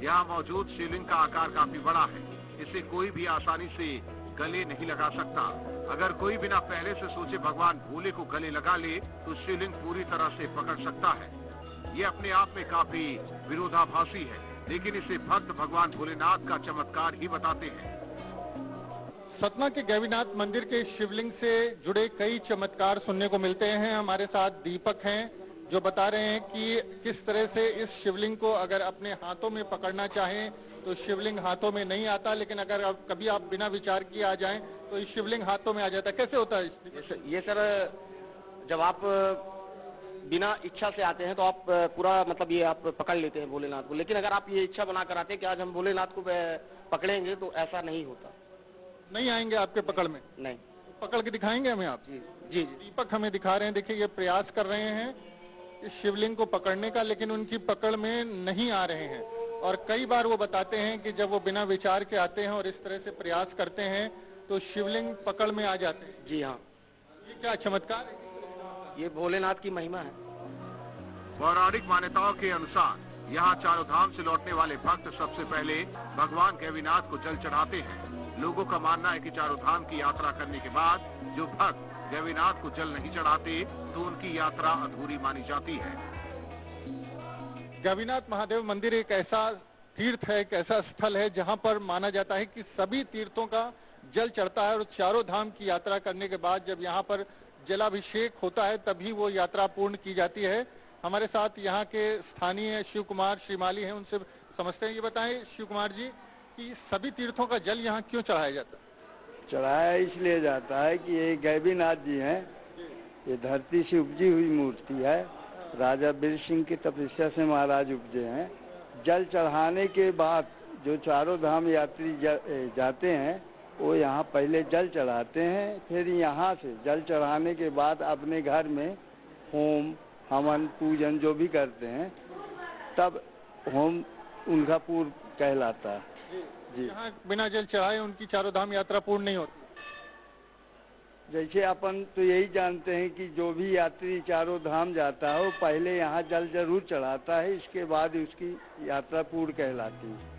यहाँ मौजूद शिवलिंग का आकार काफी बड़ा है। इसे कोई भी आसानी से गले नहीं लगा सकता। अगर कोई बिना पहले से सोचे भगवान भोले को गले लगा ले तो शिवलिंग पूरी तरह से पकड़ सकता है। ये अपने आप में काफी विरोधाभासी है, लेकिन इसे भक्त भगवान भोलेनाथ का चमत्कार ही बताते हैं। सतना के गैवीनाथ मंदिर के शिवलिंग से जुड़े कई चमत्कार सुनने को मिलते हैं। हमारे साथ दीपक हैं जो बता रहे हैं कि किस तरह से इस शिवलिंग को अगर अपने हाथों में पकड़ना चाहें तो शिवलिंग हाथों में नहीं आता, लेकिन अगर कभी आप बिना विचार किए आ जाएं तो इस शिवलिंग हाथों में आ जाता है। कैसे होता है? ये सर, जब आप बिना इच्छा से आते हैं तो आप पूरा मतलब ये आप पकड़ लेते हैं भोलेनाथ को, लेकिन अगर आप ये इच्छा बना कर आते हैं कि आज हम भोलेनाथ को पकड़ेंगे तो ऐसा नहीं होता। नहीं आएंगे आपके पकड़ में? नहीं। पकड़ के दिखाएंगे हमें आप? जी जी। दीपक हमें दिखा रहे हैं, देखिए ये प्रयास कर रहे हैं इस शिवलिंग को पकड़ने का, लेकिन उनकी पकड़ में नहीं आ रहे हैं। और कई बार वो बताते हैं कि जब वो बिना विचार के आते हैं और इस तरह से प्रयास करते हैं तो शिवलिंग पकड़ में आ जाते हैं। जी हाँ। ये क्या चमत्कार है? ये भोलेनाथ की महिमा है। पौराणिक मान्यताओं के अनुसार यहाँ चारों धाम से लौटने वाले भक्त सबसे पहले भगवान गैवीनाथ को जल चढ़ाते हैं। लोगों का मानना है कि चारों धाम की यात्रा करने के बाद जो भक्त गैवीनाथ को जल नहीं चढ़ाते तो उनकी यात्रा अधूरी मानी जाती है। गैवीनाथ महादेव मंदिर एक ऐसा तीर्थ है, एक ऐसा स्थल है जहां पर माना जाता है कि सभी तीर्थों का जल चढ़ता है और चारों धाम की यात्रा करने के बाद जब यहाँ पर जलाभिषेक होता है तभी वो यात्रा पूर्ण की जाती है। हमारे साथ यहाँ के स्थानीय शिव कुमार श्रीमाली हैं, उनसे समझते हैं। ये बताएं शिव कुमार जी कि सभी तीर्थों का जल यहाँ क्यों चढ़ाया जाता है? चढ़ाया इसलिए जाता है कि ये गैवीनाथ जी हैं, ये धरती से उपजी हुई मूर्ति है। राजा वीर सिंह की तपस्या से महाराज उपजे हैं। जल चढ़ाने के बाद जो चारों धाम यात्री जाते हैं वो यहाँ पहले जल चढ़ाते हैं, फिर यहाँ से जल चढ़ाने के बाद अपने घर में होम हवन पूजन जो भी करते हैं तब होम उनका पूर्ण कहलाता है। जी। यहाँ बिना जल चढ़ाए उनकी चारों धाम यात्रा पूर्ण नहीं होती। जैसे अपन तो यही जानते हैं कि जो भी यात्री चारों धाम जाता है वो पहले यहाँ जल जरूर चढ़ाता है, इसके बाद उसकी यात्रा पूर्ण कहलाती है।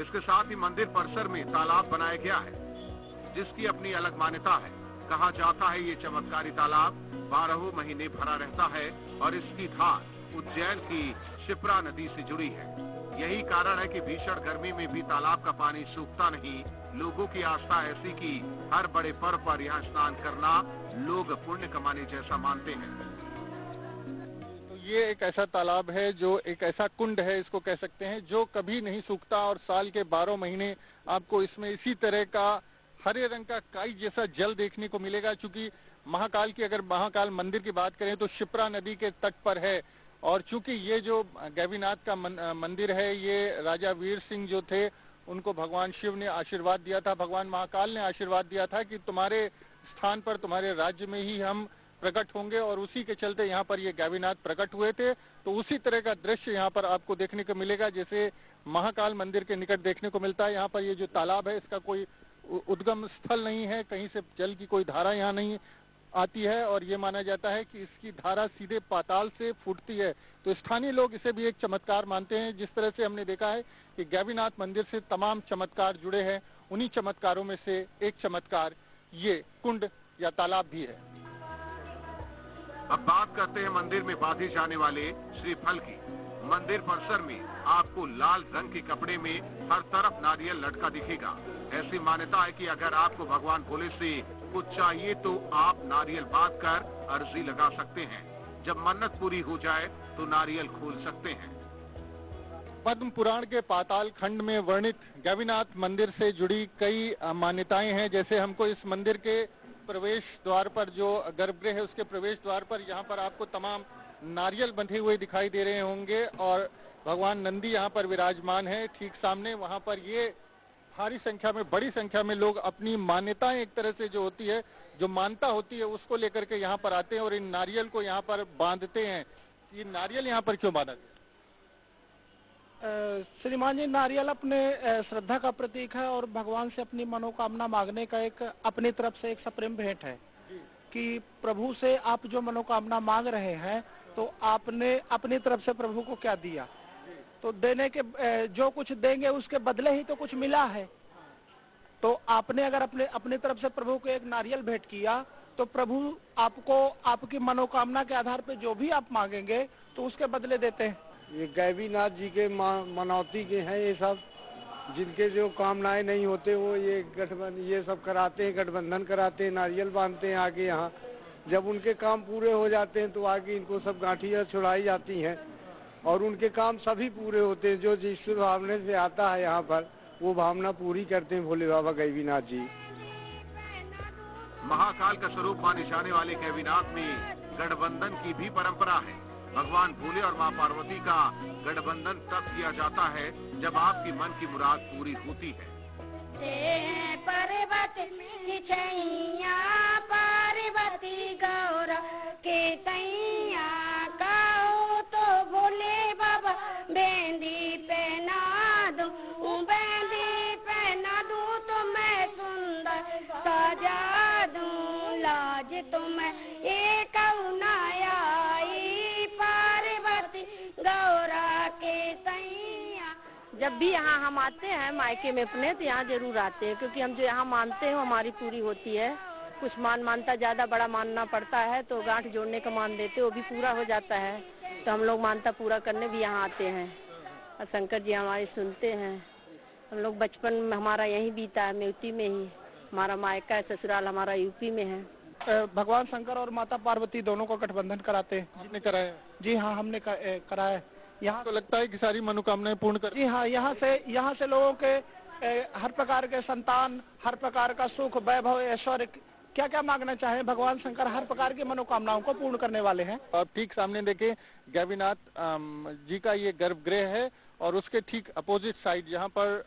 इसके साथ ही मंदिर परिसर में तालाब बनाया गया है जिसकी अपनी अलग मान्यता है। कहा जाता है ये चमत्कारी तालाब 12 महीने भरा रहता है और इसकी धार उज्जैन की शिप्रा नदी से जुड़ी है। यही कारण है कि भीषण गर्मी में भी तालाब का पानी सूखता नहीं। लोगों की आस्था ऐसी कि हर बड़े पर्व पर यहाँ स्नान करना लोग पुण्य कमाने जैसा मानते हैं। तो ये एक ऐसा तालाब है, जो एक ऐसा कुंड है इसको कह सकते हैं, जो कभी नहीं सूखता और साल के 12 महीने आपको इसमें इसी तरह का हरे रंग का काई जैसा जल देखने को मिलेगा। चूंकि महाकाल की अगर महाकाल मंदिर की बात करें तो शिप्रा नदी के तट पर है और चूंकि ये जो गैवीनाथ का मंदिर है ये राजा वीर सिंह जो थे उनको भगवान शिव ने आशीर्वाद दिया था, भगवान महाकाल ने आशीर्वाद दिया था कि तुम्हारे स्थान पर तुम्हारे राज्य में ही हम प्रकट होंगे और उसी के चलते यहाँ पर ये गैवीनाथ प्रकट हुए थे। तो उसी तरह का दृश्य यहाँ पर आपको देखने को मिलेगा जैसे महाकाल मंदिर के निकट देखने को मिलता है। यहाँ पर ये जो तालाब है इसका कोई उद्गम स्थल नहीं है, कहीं से जल की कोई धारा यहाँ नहीं आती है और ये माना जाता है कि इसकी धारा सीधे पाताल से फूटती है। तो स्थानीय लोग इसे भी एक चमत्कार मानते हैं। जिस तरह से हमने देखा है कि गैवीनाथ मंदिर से तमाम चमत्कार जुड़े हैं, उन्हीं चमत्कारों में से एक चमत्कार ये कुंड या तालाब भी है। अब बात करते हैं मंदिर में बांधे जाने वाले श्रीफल की। मंदिर परिसर में आपको लाल रंग के कपड़े में हर तरफ नारियल लटका दिखेगा। ऐसी मान्यता है कि अगर आपको भगवान भोले से कुछ चाहिए तो आप नारियल बांध कर अर्जी लगा सकते हैं। जब मन्नत पूरी हो जाए तो नारियल खोल सकते हैं। पद्म पुराण के पाताल खंड में वर्णित गैवीनाथ मंदिर से जुड़ी कई मान्यताएं हैं। जैसे हमको इस मंदिर के प्रवेश द्वार पर जो गर्भगृह है उसके प्रवेश द्वार पर यहाँ पर आपको तमाम नारियल बंधे हुए दिखाई दे रहे होंगे और भगवान नंदी यहाँ पर विराजमान है। ठीक सामने वहाँ पर ये भारी संख्या में बड़ी संख्या में लोग अपनी मान्यताएं एक तरह से जो होती है जो मानता होती है उसको लेकर के यहाँ पर आते हैं और इन नारियल को यहाँ पर बांधते हैं। ये नारियल यहाँ पर क्यों बांधा गया? श्रीमान जी, नारियल अपने श्रद्धा का प्रतीक है और भगवान से अपनी मनोकामना मांगने का एक अपनी तरफ से एक सप्रेम भेंट है कि प्रभु से आप जो मनोकामना मांग रहे हैं तो आपने अपनी तरफ से प्रभु को क्या दिया। तो देने के जो कुछ देंगे उसके बदले ही तो कुछ मिला है। तो आपने अगर अपनी तरफ से प्रभु को एक नारियल भेंट किया तो प्रभु आपको आपकी मनोकामना के आधार पर जो भी आप मांगेंगे तो उसके बदले देते हैं। ये गैबीनाथ जी के मनौती के हैं ये सब, जिनके जो कामनाएं नहीं होते वो ये ये सब कराते हैं, गठबंधन कराते हैं, नारियल बांधते हैं आगे यहाँ। जब उनके काम पूरे हो जाते हैं तो आगे इनको सब गांठियाँ छुड़ाई जाती हैं और उनके काम सभी पूरे होते हैं। जो जिस भावना से आता है यहाँ पर वो भावना पूरी करते हैं भोले बाबा गैबीनाथ जी। महाकाल का स्वरूप माने जाने वाले गैबीनाथ में गठबंधन की भी परंपरा है। भगवान भोले और मां पार्वती का गठबंधन तब किया जाता है जब आपकी मन की मुराद पूरी होती है। पार्वती गौरा के तैया गाओ तो भोले बाबा बेंदी पहना दूं, बेंदी पहना दूं तो मैं सुंदर सजा दूं, लाज तो मैं एक आई पार्वती गौरा के तैया। जब भी यहाँ हम आते हैं मायके में अपने तो यहाँ जरूर आते हैं, क्योंकि हम जो यहाँ मानते हैं वो हमारी पूरी होती है। कुछ मानता ज्यादा बड़ा मानना पड़ता है तो गांठ जोड़ने का मान देते वो भी पूरा हो जाता है, तो हम लोग मानता पूरा करने भी यहाँ आते हैं और शंकर जी हमारी सुनते हैं। हम लोग बचपन में हमारा यहीं बीता है, मेवती में ही हमारा मायका है, ससुराल हमारा यूपी में है। भगवान शंकर और माता पार्वती दोनों को गठबंधन कराते हैं। आपने कराया? जी हाँ, हमने कराया। यहाँ तो लगता है कि सारी मनोकामनाएं पूर्ण कर। जी हाँ, यहाँ से लोगों के हर प्रकार के संतान, हर प्रकार का सुख, वैभव, ऐश्वर्य, क्या क्या मांगना चाहे भगवान शंकर हर प्रकार की मनोकामनाओं को पूर्ण करने वाले हैं। आप ठीक सामने देखें गैबीनाथ जी का ये गर्भगृह है और उसके ठीक अपोजिट साइड यहाँ पर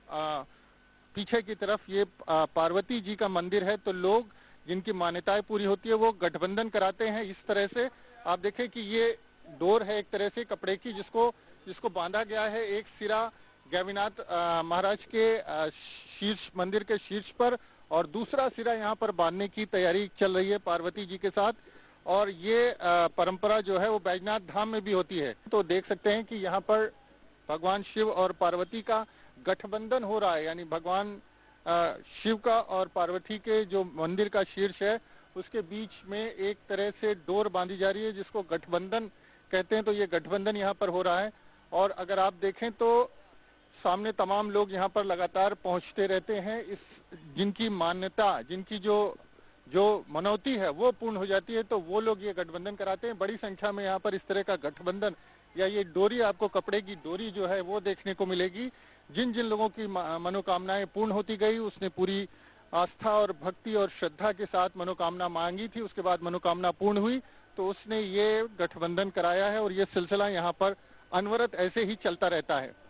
पीछे की तरफ ये पार्वती जी का मंदिर है। तो लोग जिनकी मान्यताएं पूरी होती है वो गठबंधन कराते हैं। इस तरह से आप देखें कि ये डोर है एक तरह से कपड़े की, जिसको बांधा गया है। एक सिरा गैबीनाथ महाराज के शीर्ष मंदिर के शीर्ष पर और दूसरा सिरा यहाँ पर बांधने की तैयारी चल रही है पार्वती जी के साथ। और ये परंपरा जो है वो बैजनाथ धाम में भी होती है। तो देख सकते हैं कि यहाँ पर भगवान शिव और पार्वती का गठबंधन हो रहा है, यानी भगवान शिव का और पार्वती के जो मंदिर का शीर्ष है उसके बीच में एक तरह से डोर बांधी जा रही है जिसको गठबंधन कहते हैं। तो ये गठबंधन यहाँ पर हो रहा है। और अगर आप देखें तो सामने तमाम लोग यहाँ पर लगातार पहुँचते रहते हैं। इस जिनकी मान्यता, जिनकी जो मनौती है वो पूर्ण हो जाती है तो वो लोग ये गठबंधन कराते हैं। बड़ी संख्या में यहाँ पर इस तरह का गठबंधन या ये डोरी, आपको कपड़े की डोरी जो है वो देखने को मिलेगी। जिन जिन लोगों की मनोकामनाएं पूर्ण होती गई उसने पूरी आस्था और भक्ति और श्रद्धा के साथ मनोकामना मांगी थी, उसके बाद मनोकामना पूर्ण हुई तो उसने ये गठबंधन कराया है और ये सिलसिला यहाँ पर अनवरत ऐसे ही चलता रहता है।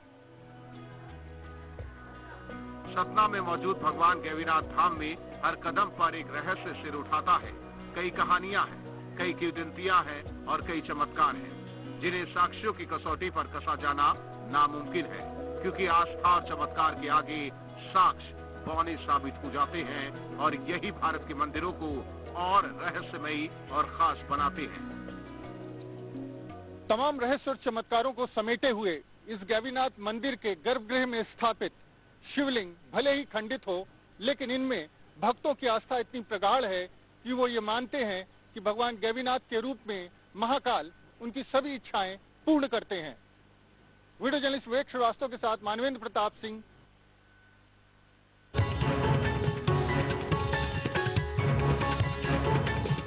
सतना में मौजूद भगवान गैबीनाथ धाम में हर कदम पर एक रहस्य सिर उठाता है। कई कहानियां हैं, कई किंवदंतियां हैं और कई चमत्कार हैं जिन्हें साक्ष्यों की कसौटी पर कसा जाना नामुमकिन है, क्योंकि आस्था और चमत्कार के आगे साक्ष्य बौने साबित हो जाते हैं और यही भारत के मंदिरों को और रहस्यमयी और खास बनाते हैं। तमाम रहस्य और चमत्कारों को समेटे हुए इस गैबीनाथ मंदिर के गर्भगृह में स्थापित शिवलिंग भले ही खंडित हो, लेकिन इनमें भक्तों की आस्था इतनी प्रगाढ़ है कि वो ये मानते हैं कि भगवान गैबीनाथ के रूप में महाकाल उनकी सभी इच्छाएं पूर्ण करते हैं। वीडियो जर्नलिस्ट विवेक श्रीवास्तव के साथ मानवेंद्र प्रताप सिंह,